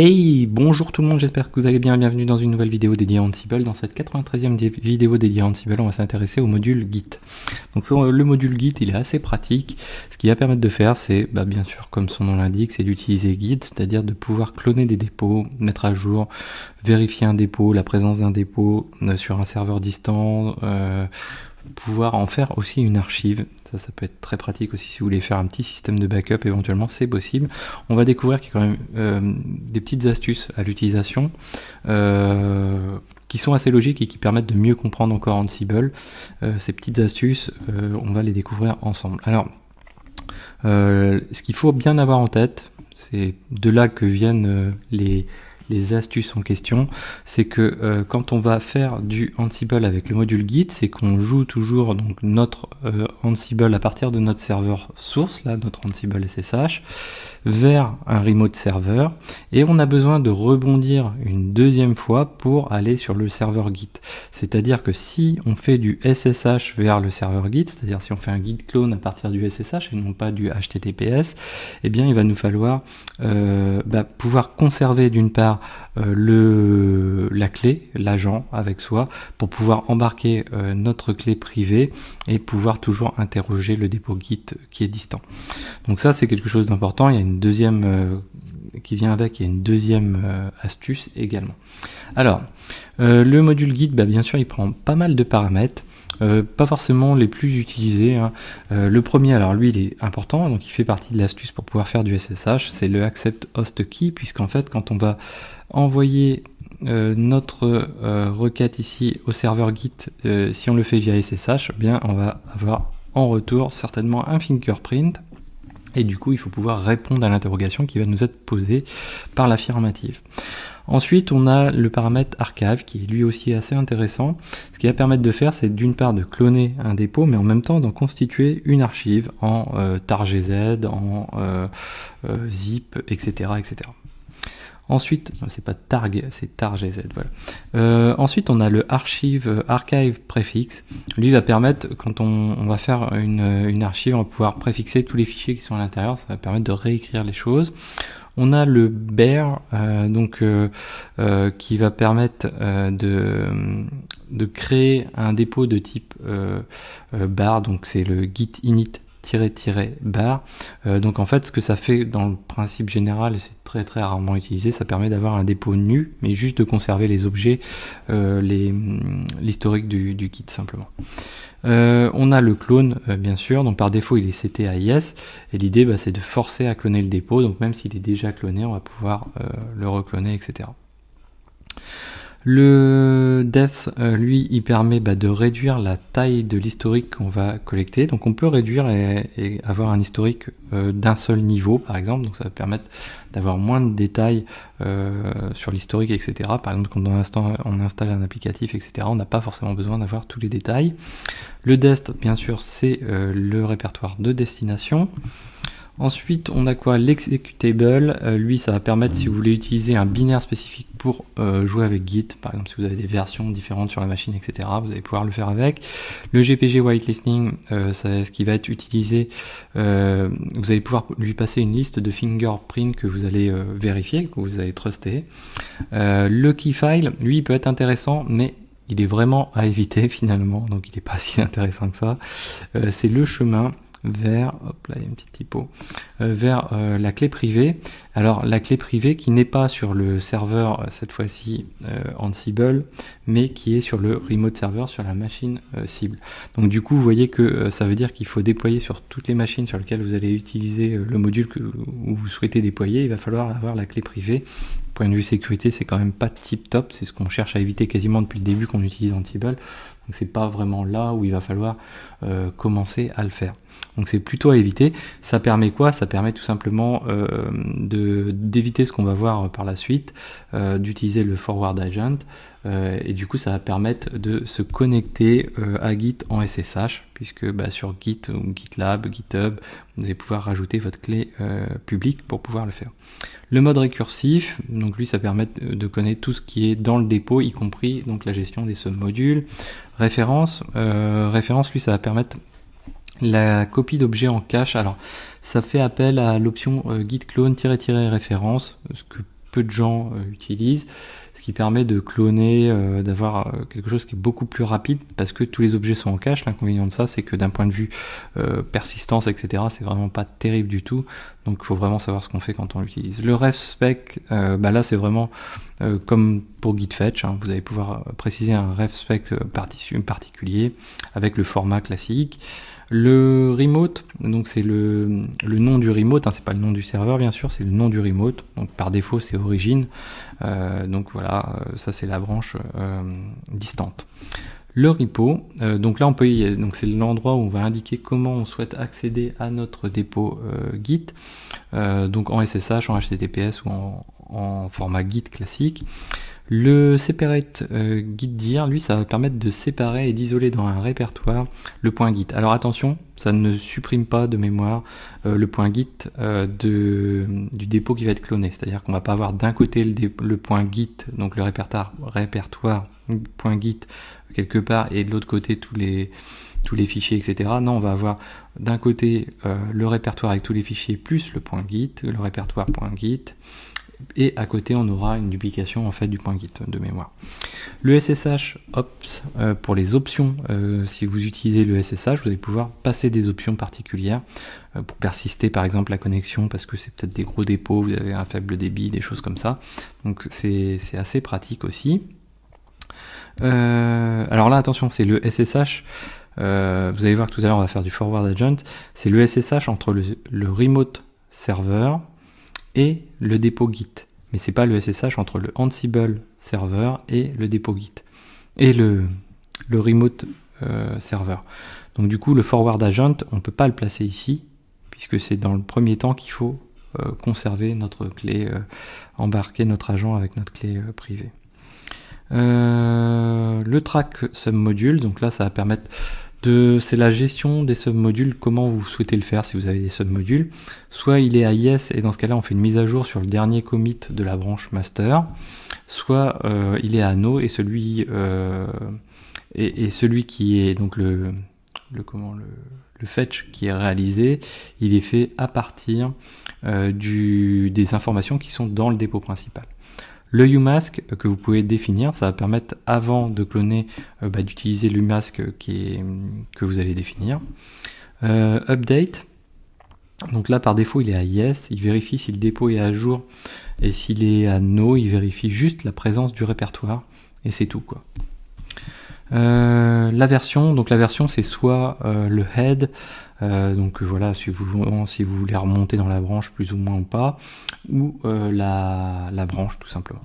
Hey, bonjour tout le monde, j'espère que vous allez bien, bienvenue dans une nouvelle vidéo dédiée à Ansible. Dans cette 93e vidéo dédiée à Ansible, on va s'intéresser au module Git. Donc le module Git, il est assez pratique. Ce qu'il va permettre de faire, c'est, bien sûr, comme son nom l'indique, c'est d'utiliser Git, c'est-à-dire de pouvoir cloner des dépôts, mettre à jour, vérifier un dépôt, la présence d'un dépôt sur un serveur distant, pouvoir en faire aussi une archive. Ça peut être très pratique aussi si vous voulez faire un petit système de backup, éventuellement c'est possible. On va découvrir qu'il y a quand même des petites astuces à l'utilisation qui sont assez logiques et qui permettent de mieux comprendre encore Ansible. Ces petites astuces, on va les découvrir ensemble. Alors, ce qu'il faut bien avoir en tête, c'est de là que viennent les astuces en question, c'est que quand on va faire du Ansible avec le module Git, c'est qu'on joue toujours donc notre Ansible à partir de notre serveur source, là, notre Ansible SSH, vers un remote serveur, et on a besoin de rebondir une deuxième fois pour aller sur le serveur Git. C'est-à-dire que si on fait du SSH vers le serveur Git, c'est-à-dire si on fait un Git clone à partir du SSH et non pas du HTTPS, eh bien il va nous falloir pouvoir conserver d'une part la clé, l'agent avec soi, pour pouvoir embarquer notre clé privée et pouvoir toujours interroger le dépôt Git qui est distant. Donc ça c'est quelque chose d'important. Il y a une deuxième qui vient avec, il y a une deuxième astuce également. Alors le module Git, bien sûr il prend pas mal de paramètres. Pas forcément les plus utilisés, hein. Le premier, alors lui il est important, donc il fait partie de l'astuce pour pouvoir faire du SSH, c'est le accept host key, puisqu'en fait quand on va envoyer notre requête ici au serveur Git, si on le fait via SSH, bien on va avoir en retour certainement un fingerprint, et du coup il faut pouvoir répondre à l'interrogation qui va nous être posée par l'affirmative. Ensuite, on a le paramètre archive qui est lui aussi assez intéressant. Ce qu'il va permettre de faire, c'est d'une part de cloner un dépôt, mais en même temps d'en constituer une archive en tar.gz, en zip, etc., etc. Ensuite, c'est pas targ, c'est tar.gz, voilà. Ensuite, on a le archive prefix. Lui va permettre, quand on va faire une archive, on va pouvoir préfixer tous les fichiers qui sont à l'intérieur. Ça va permettre de réécrire les choses. On a le bear, qui va permettre de créer un dépôt de type bar, donc c'est le git init bar. Donc en fait ce que ça fait dans le principe général, et c'est très très rarement utilisé, ça permet d'avoir un dépôt nu, mais juste de conserver les objets, l'historique du Git simplement. On a le clone, bien sûr, donc par défaut il est seté à yes, et l'idée c'est de forcer à cloner le dépôt, donc même s'il est déjà cloné, on va pouvoir le recloner, etc. Le depth, lui, il permet de réduire la taille de l'historique qu'on va collecter. Donc on peut réduire et avoir un historique d'un seul niveau, par exemple. Donc ça va permettre d'avoir moins de détails sur l'historique, etc. Par exemple, quand on installe un applicatif, etc., on n'a pas forcément besoin d'avoir tous les détails. Le dest, bien sûr, c'est le répertoire de destination. Ensuite, on a quoi? L'executable, lui, ça va permettre, si vous voulez utiliser un binaire spécifique pour jouer avec Git, par exemple, si vous avez des versions différentes sur la machine, etc., vous allez pouvoir le faire avec. Le GPG whitelisting, c'est ce qui va être utilisé, vous allez pouvoir lui passer une liste de fingerprints que vous allez vérifier, que vous allez truster. Le keyfile, lui, il peut être intéressant, mais il est vraiment à éviter finalement, donc il n'est pas si intéressant que ça. C'est le chemin vers, hop là il y a une petite typo, vers la clé privée. Alors la clé privée qui n'est pas sur le serveur cette fois-ci Ansible, mais qui est sur le remote server, sur la machine cible. Donc du coup vous voyez que ça veut dire qu'il faut déployer sur toutes les machines sur lesquelles vous allez utiliser le module où vous souhaitez déployer, il va falloir avoir la clé privée. Point de vue sécurité, c'est quand même pas tip top, c'est ce qu'on cherche à éviter quasiment depuis le début qu'on utilise Ansible. Donc c'est pas vraiment là où il va falloir commencer à le faire. Donc c'est plutôt à éviter. Ça permet quoi? Ça permet tout simplement d'éviter ce qu'on va voir par la suite, d'utiliser le forward agent, et du coup ça va permettre de se connecter à Git en SSH, puisque sur Git ou GitLab, GitHub, vous allez pouvoir rajouter votre clé publique pour pouvoir le faire. Le mode récursif, donc lui ça permet de connaître tout ce qui est dans le dépôt, y compris donc la gestion des submodules. Référence, lui ça va permettre la copie d'objets en cache. Alors ça fait appel à l'option git clone --référence, ce que peu de gens utilisent, ce qui permet de cloner, d'avoir quelque chose qui est beaucoup plus rapide parce que tous les objets sont en cache. L'inconvénient de ça, c'est que d'un point de vue persistance, etc., c'est vraiment pas terrible du tout. Donc il faut vraiment savoir ce qu'on fait quand on l'utilise. Le refspec, là c'est vraiment comme pour git fetch, hein, vous allez pouvoir préciser un refspec particulier avec le format classique. Le remote, donc c'est le nom du remote, hein, c'est pas le nom du serveur bien sûr, c'est le nom du remote, donc par défaut c'est origine, donc voilà, ça c'est la branche distante. Le repo, donc là on peut donc c'est l'endroit où on va indiquer comment on souhaite accéder à notre dépôt Git, donc en SSH, en HTTPS ou en format Git classique. Le separate git-dir, lui, ça va permettre de séparer et d'isoler dans un répertoire le point git. Alors attention, ça ne supprime pas de mémoire le point git du dépôt qui va être cloné. C'est-à-dire qu'on va pas avoir d'un côté le point git, donc le répertoire point git quelque part, et de l'autre côté tous les fichiers, etc. Non, on va avoir d'un côté le répertoire avec tous les fichiers plus le point git, le répertoire point git. Et à côté on aura une duplication en fait du point git de mémoire. Le SSH ops pour les options, si vous utilisez le SSH, vous allez pouvoir passer des options particulières pour persister par exemple la connexion parce que c'est peut-être des gros dépôts, vous avez un faible débit, des choses comme ça. Donc c'est assez pratique aussi. Alors là attention, c'est le SSH. Vous allez voir que tout à l'heure on va faire du forward agent. C'est le SSH entre le remote server et le dépôt Git. Mais c'est pas le SSH entre le Ansible server et le dépôt Git. Et le remote server. Donc du coup, le forward agent, on ne peut pas le placer ici, puisque c'est dans le premier temps qu'il faut conserver notre clé, embarquer notre agent avec notre clé privée. Le track submodule, donc là ça va permettre c'est la gestion des submodules, comment vous souhaitez le faire si vous avez des submodules. Soit il est à yes et dans ce cas là on fait une mise à jour sur le dernier commit de la branche master, soit il est à no et celui qui est donc le fetch qui est réalisé, il est fait à partir des informations qui sont dans le dépôt principal. Le umask que vous pouvez définir, ça va permettre avant de cloner d'utiliser l'umask que vous allez définir. Update, donc là par défaut il est à yes, il vérifie si le dépôt est à jour et s'il est à no, il vérifie juste la présence du répertoire et c'est tout quoi. La version, donc la version c'est soit le head, donc voilà si vous voulez remonter dans la branche plus ou moins ou pas, ou la branche tout simplement.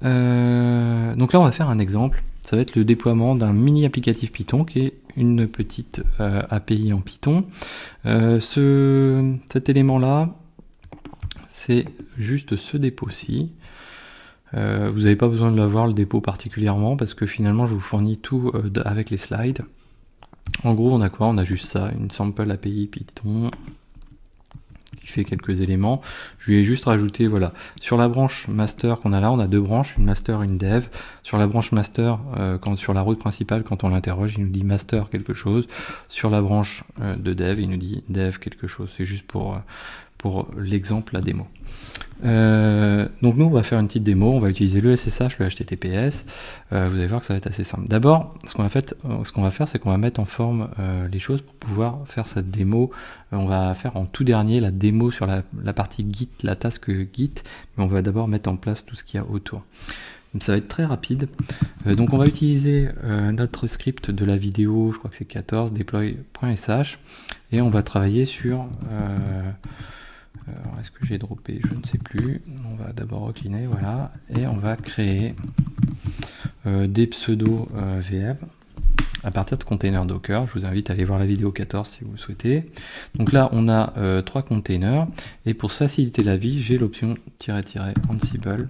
Donc là on va faire un exemple, ça va être le déploiement d'un mini applicatif Python qui est une petite API en Python. Cet élément là c'est juste ce dépôt-ci. Vous n'avez pas besoin de l'avoir le dépôt particulièrement parce que finalement je vous fournis tout avec les slides. En gros on a quoi? On a juste ça, une sample API Python qui fait quelques éléments. Je lui ai juste rajouté, voilà, sur la branche master qu'on a là, on a deux branches, une master, une dev. Sur la branche master, sur la route principale, quand on l'interroge, il nous dit master quelque chose. Sur la branche de dev, il nous dit dev quelque chose. C'est juste pour l'exemple, la démo. Donc nous on va faire une petite démo, on va utiliser le SSH, le HTTPS, vous allez voir que ça va être assez simple. D'abord ce qu'on va faire c'est qu'on va mettre en forme les choses pour pouvoir faire cette démo. On va faire en tout dernier la démo sur la partie Git, la task Git, mais on va d'abord mettre en place tout ce qu'il y a autour. Donc ça va être très rapide. Donc on va utiliser notre script de la vidéo, je crois que c'est 14, deploy.sh, et on va travailler sur est-ce que j'ai droppé? Je ne sais plus. On va d'abord recliner, voilà, et on va créer des pseudo VM à partir de containers Docker. Je vous invite à aller voir la vidéo 14 si vous le souhaitez. Donc là, on a 3 containers, et pour faciliter la vie, j'ai l'option -- Ansible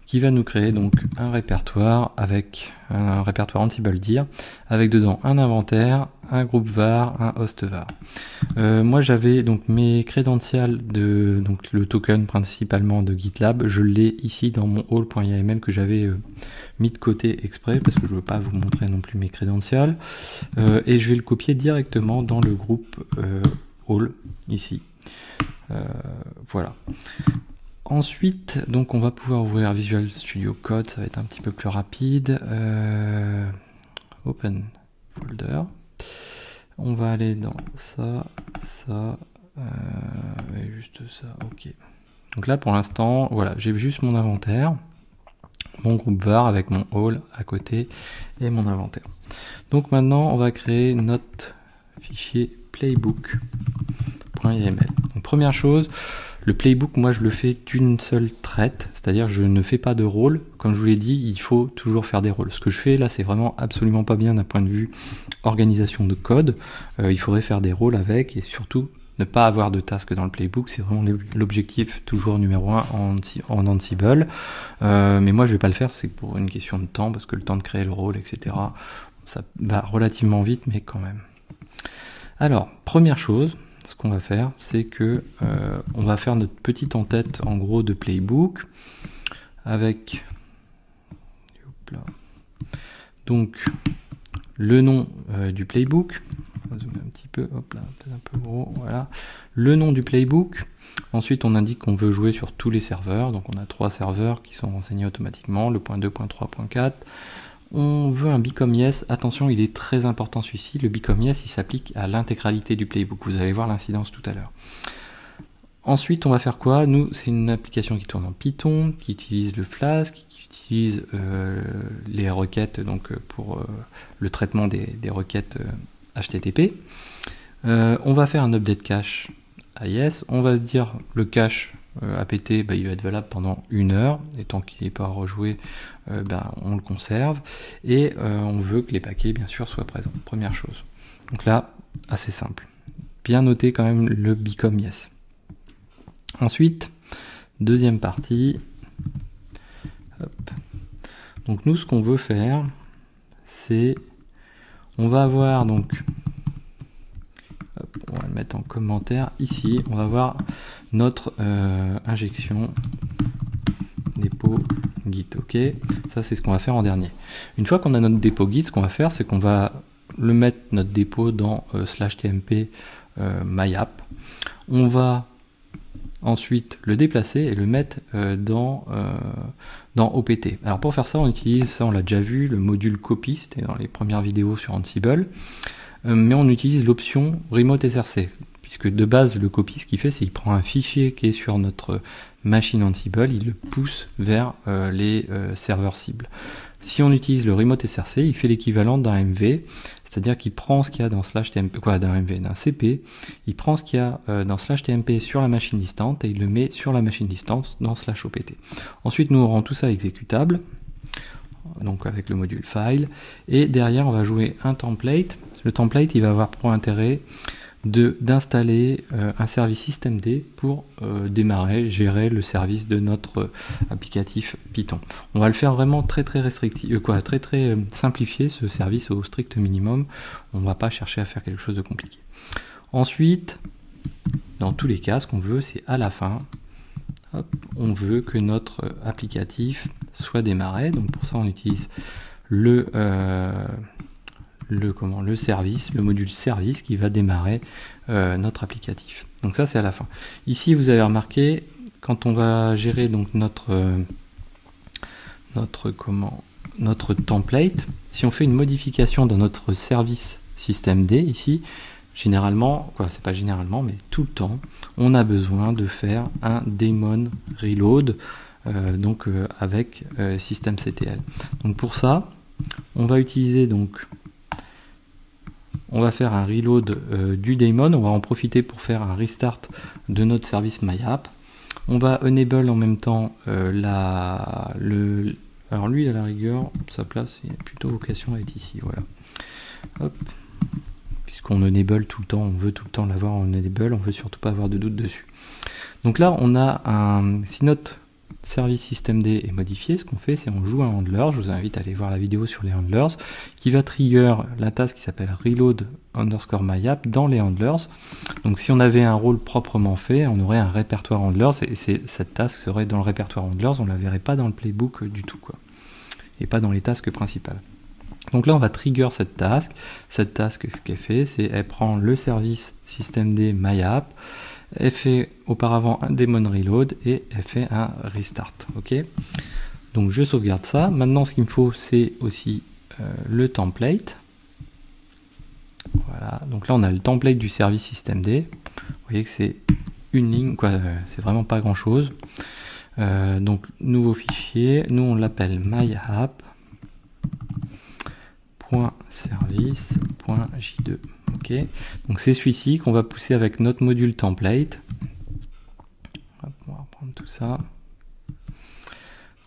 qui va nous créer donc un répertoire avec un répertoire Ansible dir avec dedans un inventaire, un groupe var, un host var. Moi j'avais donc mes crédentials donc le token principalement de GitLab, je l'ai ici dans mon all.yml que j'avais mis de côté exprès parce que je veux pas vous montrer non plus mes crédentials, et je vais le copier directement dans le groupe all ici. Voilà. Ensuite, donc on va pouvoir ouvrir Visual Studio Code, ça va être un petit peu plus rapide. Open folder. On va aller dans ça, et juste ça, ok. Donc là pour l'instant, voilà, j'ai juste mon inventaire, mon groupe var avec mon all à côté et mon inventaire. Donc maintenant on va créer notre fichier playbook.yml. Donc première chose, le playbook, moi je le fais d'une seule traite, c'est-à-dire je ne fais pas de rôle. Comme je vous l'ai dit, il faut toujours faire des rôles. Ce que je fais là, c'est vraiment absolument pas bien d'un point de vue organisation de code. Il faudrait faire des rôles avec et surtout ne pas avoir de task dans le playbook. C'est vraiment l'objectif toujours numéro 1 en Ansible. Mais moi je vais pas le faire, c'est pour une question de temps, parce que le temps de créer le rôle, etc. Ça va relativement vite, mais quand même. Alors, première chose, ce qu'on va faire, c'est que on va faire notre petite en-tête en gros de playbook avec donc le nom du playbook. On va zoomer un petit peu, hop là, peut-être un peu gros, voilà. Le nom du playbook. Ensuite, on indique qu'on veut jouer sur tous les serveurs. Donc, on a 3 serveurs qui sont renseignés automatiquement, le .2, .3, .4. On veut un become yes. Attention, il est très important celui-ci. Le become yes, il s'applique à l'intégralité du playbook. Vous allez voir l'incidence tout à l'heure. Ensuite, on va faire quoi? Nous, c'est une application qui tourne en Python, qui utilise le Flask, qui utilise les requêtes donc pour le traitement des requêtes HTTP. On va faire un update cache à yes. On va se dire le cache apt, il va être valable pendant 1 heure, et tant qu'il n'est pas rejoué, on le conserve, et on veut que les paquets bien sûr soient présents, première chose. Donc là, assez simple. Bien noter quand même le become yes. Ensuite, deuxième partie. Hop. Donc nous, ce qu'on veut faire, c'est, on va avoir donc, hop, on va le mettre en commentaire ici, on va voir notre injection dépôt git, ok. Ça c'est ce qu'on va faire en dernier. Une fois qu'on a notre dépôt git, ce qu'on va faire, c'est qu'on va le mettre notre dépôt dans /tmp myapp. On va ensuite le déplacer et le mettre dans opt. Alors pour faire ça, on utilise, ça on l'a déjà vu, le module copy, c'était dans les premières vidéos sur Ansible, mais on utilise l'option remote src, puisque de base le copy, ce qu'il fait, c'est qu'il prend un fichier qui est sur notre machine Ansible, il le pousse vers les serveurs cibles. Si on utilise le remote src, il fait l'équivalent d'un MV, c'est-à-dire qu'il prend ce qu'il y a dans /tmp, d'un CP, il prend ce qu'il y a dans /tmp sur la machine distante et il le met sur la machine distante dans /opt. Ensuite, nous on rend tout ça exécutable, donc avec le module file, et derrière on va jouer un template. Le template, il va avoir pour intérêt d'installer un service systemd pour démarrer, gérer le service de notre applicatif Python. On va le faire vraiment très restrictif, très simplifié, ce service au strict minimum. On ne va pas chercher à faire quelque chose de compliqué. Ensuite, dans tous les cas, ce qu'on veut, c'est à la fin, hop, on veut que notre applicatif soit démarré. Donc pour ça, on utilise le service, le module service qui va démarrer notre applicatif. Donc ça c'est à la fin. Ici vous avez remarqué, quand on va gérer donc notre template, si on fait une modification dans notre service systemd ici, généralement, c'est pas généralement, mais tout le temps, on a besoin de faire un daemon reload avec systemctl. Donc pour ça, on va utiliser on va faire un reload du daemon, on va en profiter pour faire un restart de notre service myapp. On va enable en même temps alors lui à la rigueur, sa place il a plutôt vocation à être ici, voilà. Hop. Puisqu'on enable tout le temps, on veut tout le temps l'avoir en enable, on veut surtout pas avoir de doute dessus. Donc là on a si notre service systemd est modifié, ce qu'on fait, c'est on joue un handler. Je vous invite à aller voir la vidéo sur les handlers, qui va trigger la task qui s'appelle reload _myapp dans les handlers. Donc si on avait un rôle proprement fait, on aurait un répertoire handlers, et cette task serait dans le répertoire handlers, on la verrait pas dans le playbook du tout, et pas dans les tasks principales. Donc là on va trigger cette task. Cette task, ce qu'elle fait, c'est elle prend le service systemd myapp, elle fait auparavant un daemon reload et elle fait un restart. Ok, donc je sauvegarde ça. Maintenant, ce qu'il me faut, c'est aussi le template. Voilà, donc là on a le template du service systemd. Vous voyez que c'est une ligne, quoi, c'est vraiment pas grand chose. Donc nouveau fichier, nous on l'appelle myapp.service.j2. Ok, donc c'est celui-ci qu'on va pousser avec notre module template. Hop, on va reprendre tout ça.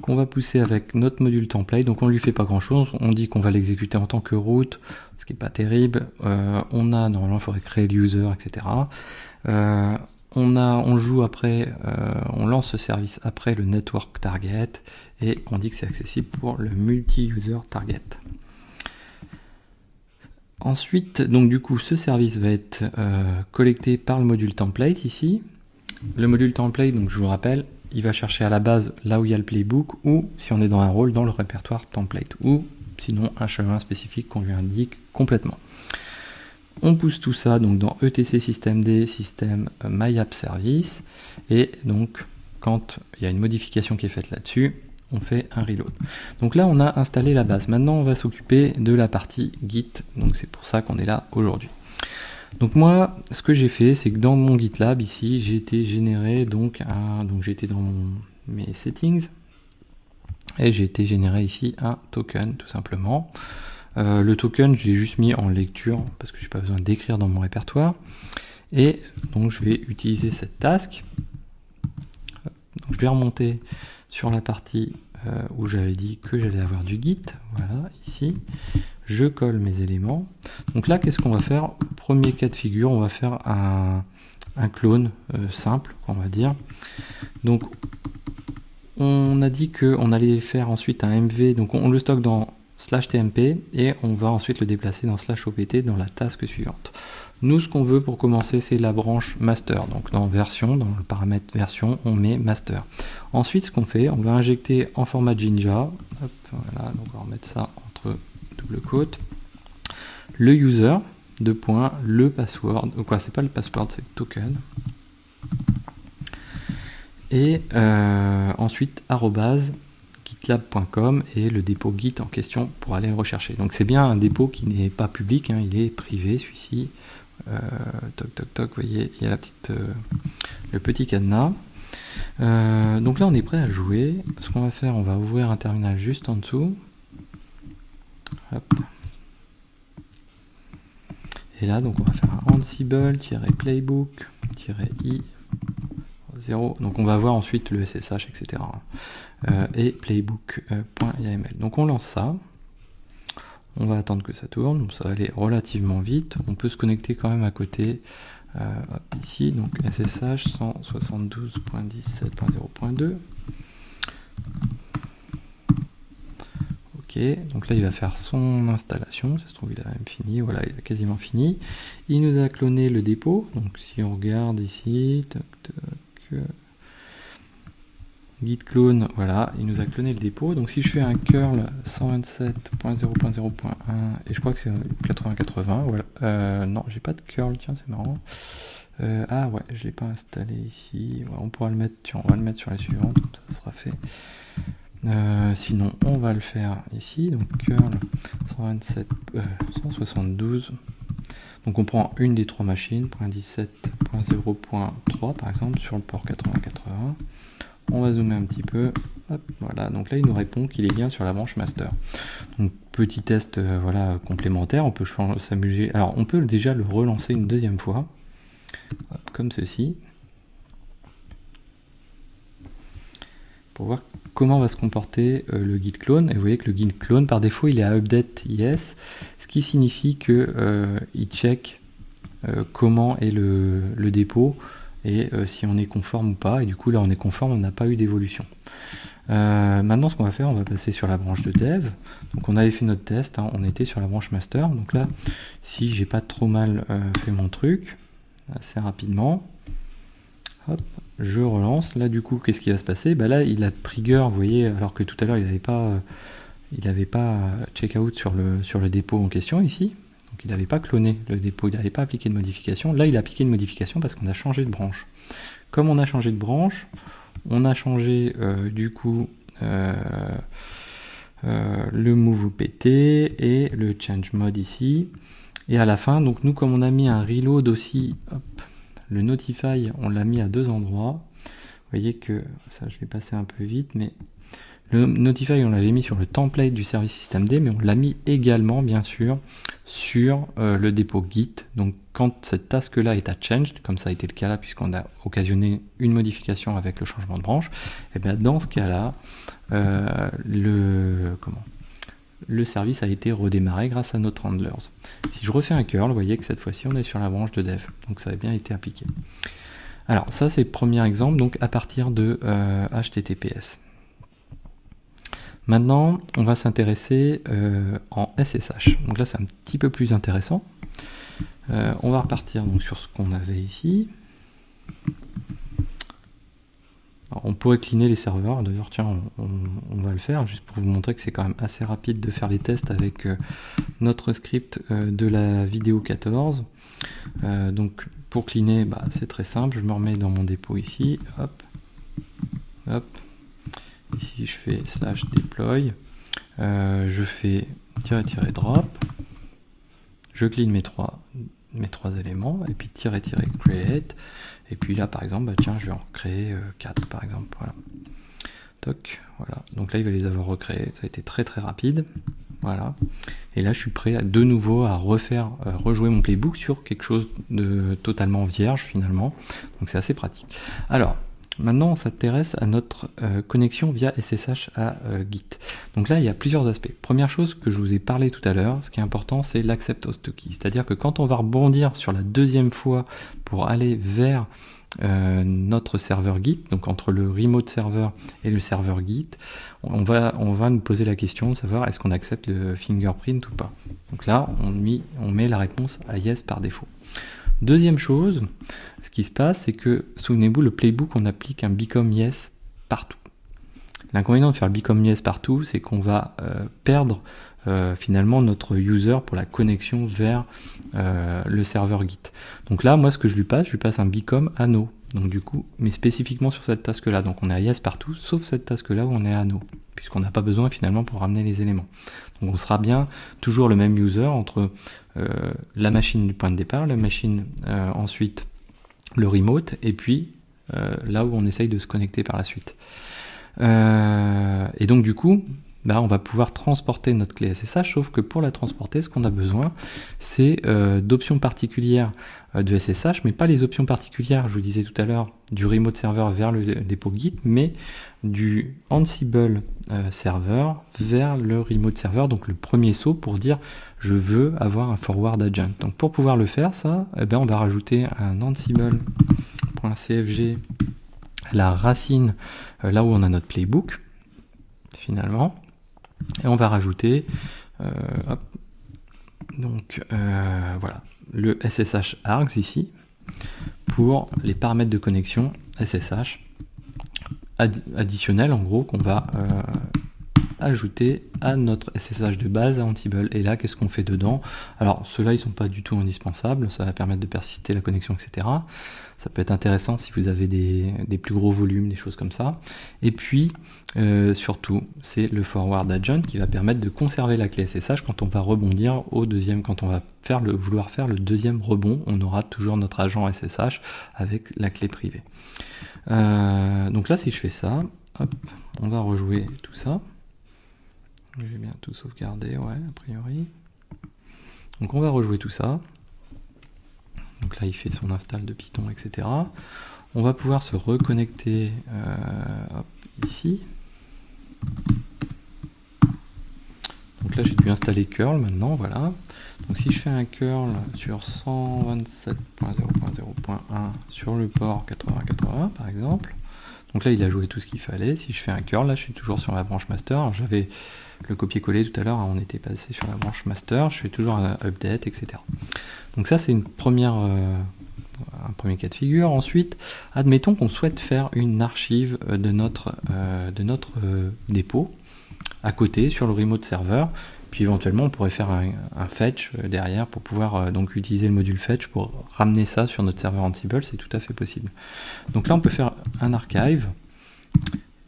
Qu'on va pousser avec notre module template. Donc on lui fait pas grand chose, on dit qu'on va l'exécuter en tant que root, ce qui est pas terrible. Normalement il faudrait créer le user, etc. On joue après, on lance ce service après le network target et on dit que c'est accessible pour le multi-user target. Ensuite, donc du coup, ce service va être collecté par le module template ici. Le module template, donc je vous rappelle, il va chercher à la base là où il y a le playbook ou si on est dans un rôle dans le répertoire template ou sinon un chemin spécifique qu'on lui indique complètement. On pousse tout ça donc dans etc systemd system myapp service et donc quand il y a une modification qui est faite là-dessus, on fait un reload. Donc là on a installé la base. Maintenant on va s'occuper de la partie Git. Donc c'est pour ça qu'on est là aujourd'hui. Donc moi ce que j'ai fait c'est que dans mon GitLab ici j'ai été généré donc j'étais dans mes settings et j'ai été généré ici un token tout simplement. Le token, je l'ai juste mis en lecture parce que j'ai pas besoin d'écrire dans mon répertoire. Et donc je vais utiliser cette task. Donc je vais remonter sur la partie où j'avais dit que j'allais avoir du Git. Voilà, ici. Je colle mes éléments. Donc là, qu'est-ce qu'on va faire? Premier cas de figure, on va faire un clone simple, on va dire. Donc on a dit qu'on allait faire ensuite un MV. Donc on le stocke dans /tmp et on va ensuite le déplacer dans /opt dans la task suivante. Nous ce qu'on veut pour commencer c'est la branche master, donc dans version, dans le paramètre version on met master. Ensuite ce qu'on fait, on va injecter en format Jinja, hop, voilà, donc on va remettre ça entre double quotes, le user, le password, quoi c'est pas le password c'est le token, et ensuite arrobase gitlab.com et le dépôt Git en question pour aller le rechercher. Donc c'est bien un dépôt qui n'est pas public, hein, il est privé celui-ci. Toc toc toc, vous voyez, il y a la petite, le petit cadenas. Donc là on est prêt à jouer. Ce qu'on va faire, on va ouvrir un terminal juste en dessous. Hop. Et là donc on va faire un ansible-playbook-i 0. Donc on va voir ensuite le SSH, etc. Et playbook.yml. Donc on lance ça. On va attendre que ça tourne. Donc ça va aller relativement vite. On peut se connecter quand même à côté. Ici, donc SSH 172.17.0.2. Ok, donc là il va faire son installation. Ça se trouve il a même fini. Voilà, il a quasiment fini. Il nous a cloné le dépôt. Donc si on regarde ici, toc, toc, git clone, voilà, il nous a cloné le dépôt. Donc si je fais un curl 127.0.0.1 et je crois que c'est 8080, voilà. Non, j'ai pas de curl, tiens, c'est marrant. Ah ouais, je l'ai pas installé ici. Ouais, on pourra le mettre, tiens, on va le mettre sur la suivante, comme ça sera fait. Sinon, on va le faire ici. Donc curl 172. Donc on prend une des trois machines, .17.0.3 par exemple, sur le port 8080. On va zoomer un petit peu. Hop, voilà, donc là il nous répond qu'il est bien sur la branche master. Donc petit test voilà, complémentaire, on peut s'amuser. Alors on peut déjà le relancer une deuxième fois. Hop, comme ceci. Pour voir comment va se comporter le git clone. Et vous voyez que le git clone par défaut il est à update yes, ce qui signifie que il check comment est le dépôt et si on est conforme ou pas. Et du coup là on est conforme, on n'a pas eu d'évolution. Maintenant ce qu'on va faire, on va passer sur la branche de dev. Donc on avait fait notre test, hein, on était sur la branche master. Donc là si j'ai pas trop mal fait mon truc assez rapidement, hop, je relance. Là du coup qu'est-ce qui va se passer? Bah là il a trigger, vous voyez, alors que tout à l'heure il n'avait pas check out sur le dépôt en question ici. Donc il n'avait pas cloné le dépôt, il n'avait pas appliqué de modification. Là, il a appliqué une modification parce qu'on a changé de branche. Comme on a changé de branche, on a changé du coup le move OPT et le change mode ici. Et à la fin, donc nous, comme on a mis un reload aussi, hop, le notify, on l'a mis à 2 endroits. Vous voyez que ça, je vais passer un peu vite, mais le notify, on l'avait mis sur le template du service systemd, mais on l'a mis également, bien sûr, sur le dépôt Git. Donc, quand cette task-là est à change, comme ça a été le cas là, puisqu'on a occasionné une modification avec le changement de branche, et bien dans ce cas-là, le service a été redémarré grâce à notre handlers. Si je refais un curl, vous voyez que cette fois-ci, on est sur la branche de dev. Donc, ça a bien été appliqué. Alors, ça, c'est le premier exemple, donc à partir de HTTPS. Maintenant, on va s'intéresser en SSH. Donc là, c'est un petit peu plus intéressant. On va repartir donc sur ce qu'on avait ici. Alors, on pourrait cleaner les serveurs. D'ailleurs, tiens, on va le faire, juste pour vous montrer que c'est quand même assez rapide de faire les tests avec notre script de la vidéo 14. Donc, pour cleaner, bah, c'est très simple. Je me remets dans mon dépôt ici. Hop, hop. Ici, je fais /deploy, je fais --drop, je clean mes trois éléments, et puis --create, et puis là, par exemple, bah, tiens, je vais en recréer 4, par exemple, voilà. Toc, voilà. Donc là, il va les avoir recréés, ça a été très très rapide, voilà. Et là, je suis prêt de nouveau à rejouer mon playbook sur quelque chose de totalement vierge, finalement, donc c'est assez pratique. Alors, maintenant, on s'intéresse à notre connexion via SSH à Git. Donc là, il y a plusieurs aspects. Première chose que je vous ai parlé tout à l'heure, ce qui est important, c'est l'accept host key. C'est-à-dire que quand on va rebondir sur la deuxième fois pour aller vers notre serveur Git, donc entre le remote server et le serveur Git, on va nous poser la question de savoir est-ce qu'on accepte le fingerprint ou pas. Donc là, on met la réponse à yes par défaut. Deuxième chose, ce qui se passe, c'est que, souvenez-vous, le playbook, on applique un become yes partout. L'inconvénient de faire le become yes partout, c'est qu'on va perdre finalement notre user pour la connexion vers le serveur Git. Donc là, moi, ce que je lui passe un become à no. Donc du coup, mais spécifiquement sur cette task-là. Donc on est à yes partout, sauf cette task-là où on est à no, puisqu'on n'a pas besoin finalement pour ramener les éléments. Donc on sera bien toujours le même user entre la machine du point de départ, la machine ensuite le remote, et puis là où on essaye de se connecter par la suite. Et donc du coup, bah, on va pouvoir transporter notre clé SSH, sauf que pour la transporter, ce qu'on a besoin, c'est d'options particulières de SSH, mais pas les options particulières, je vous disais tout à l'heure, du remote server vers le dépôt Git, mais du Ansible server vers le remote server, donc le premier saut pour dire je veux avoir un forward agent. Donc pour pouvoir le faire, ça, eh ben, on va rajouter un ansible.cfg à la racine, là où on a notre playbook, finalement. Et on va rajouter hop, donc voilà, le SSH args ici pour les paramètres de connexion SSH additionnels en gros qu'on va ajouter à notre SSH de base à Ansible. Et là, qu'est-ce qu'on fait dedans? Alors, ceux-là, ils sont pas du tout indispensables, ça va permettre de persister la connexion, etc. Ça peut être intéressant si vous avez des plus gros volumes, des choses comme ça. Et puis, surtout, c'est le forward agent qui va permettre de conserver la clé SSH quand on va rebondir au deuxième, quand on va vouloir faire le deuxième rebond, on aura toujours notre agent SSH avec la clé privée. Donc là, si je fais ça, hop, on va rejouer tout ça. J'ai bien tout sauvegardé, ouais, a priori. Donc on va rejouer tout ça. Donc là, il fait son install de Python, etc. On va pouvoir se reconnecter hop, ici. Donc là, j'ai dû installer curl maintenant, voilà. Donc si je fais un curl sur 127.0.0.1 sur le port 8080 par exemple, donc là, il a joué tout ce qu'il fallait. Si je fais un curl, là, je suis toujours sur la branche master. Alors, j'avais le copier-coller tout à l'heure, on était passé sur la branche master. Je fais toujours un update, etc. Donc ça, c'est un premier cas de figure. Ensuite, admettons qu'on souhaite faire une archive de notre dépôt à côté sur le remote server. puis éventuellement on pourrait faire un fetch derrière pour pouvoir donc utiliser le module fetch pour ramener ça sur notre serveur Ansible, c'est tout à fait possible. Donc là on peut faire un archive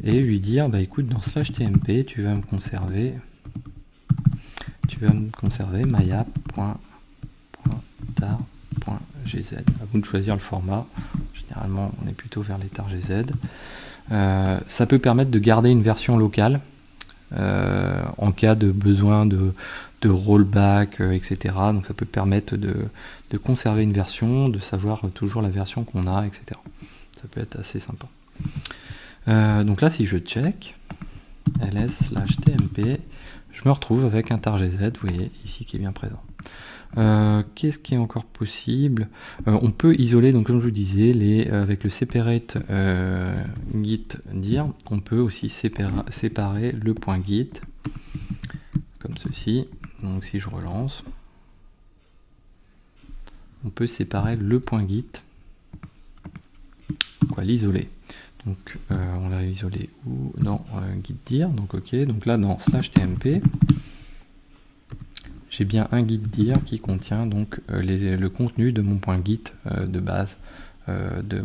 et lui dire bah écoute, dans /tmp tu vas me conserver maya.tar.gz. À vous de choisir le format. Généralement on est plutôt vers les tar.gz. Ça peut permettre de garder une version locale en cas de besoin de rollback, etc. Donc ça peut permettre de conserver une version, de savoir toujours la version qu'on a, etc. Ça peut être assez sympa. Donc là, si je check ls/tmp, je me retrouve avec un tar.gz, vous voyez ici, qui est bien présent. Qu'est-ce qui est encore possible? On peut isoler, donc comme je vous disais, avec le separate git dir, on peut aussi séparer le point git comme ceci. Donc si je relance, on peut séparer le point git, l'isoler. Donc on l'a isolé où? Dans git dir, donc ok, donc là dans /tmp, j'ai bien un git dir qui contient donc le contenu de mon point git de base de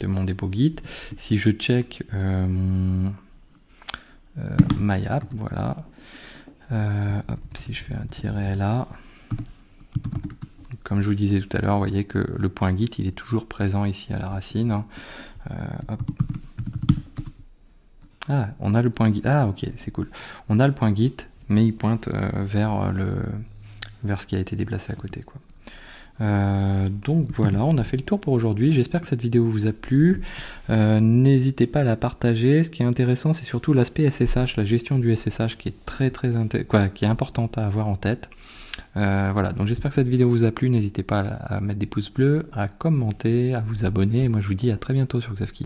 mon dépôt git. Si je check mon myapp, voilà, hop, si je fais un tiret là, comme je vous disais tout à l'heure, vous voyez que le point git il est toujours présent ici à la racine. Hop. Ah, on a le point git. Ah, ok, c'est cool. On a le point git, mais il pointe vers ce qui a été déplacé à côté, quoi. Donc voilà, on a fait le tour pour aujourd'hui. J'espère que cette vidéo vous a plu. N'hésitez pas à la partager. Ce qui est intéressant, c'est surtout l'aspect SSH, la gestion du SSH qui est qui est importante à avoir en tête. Voilà, donc j'espère que cette vidéo vous a plu. N'hésitez pas à mettre des pouces bleus, à commenter, à vous abonner. Et moi, je vous dis à très bientôt sur Xavki.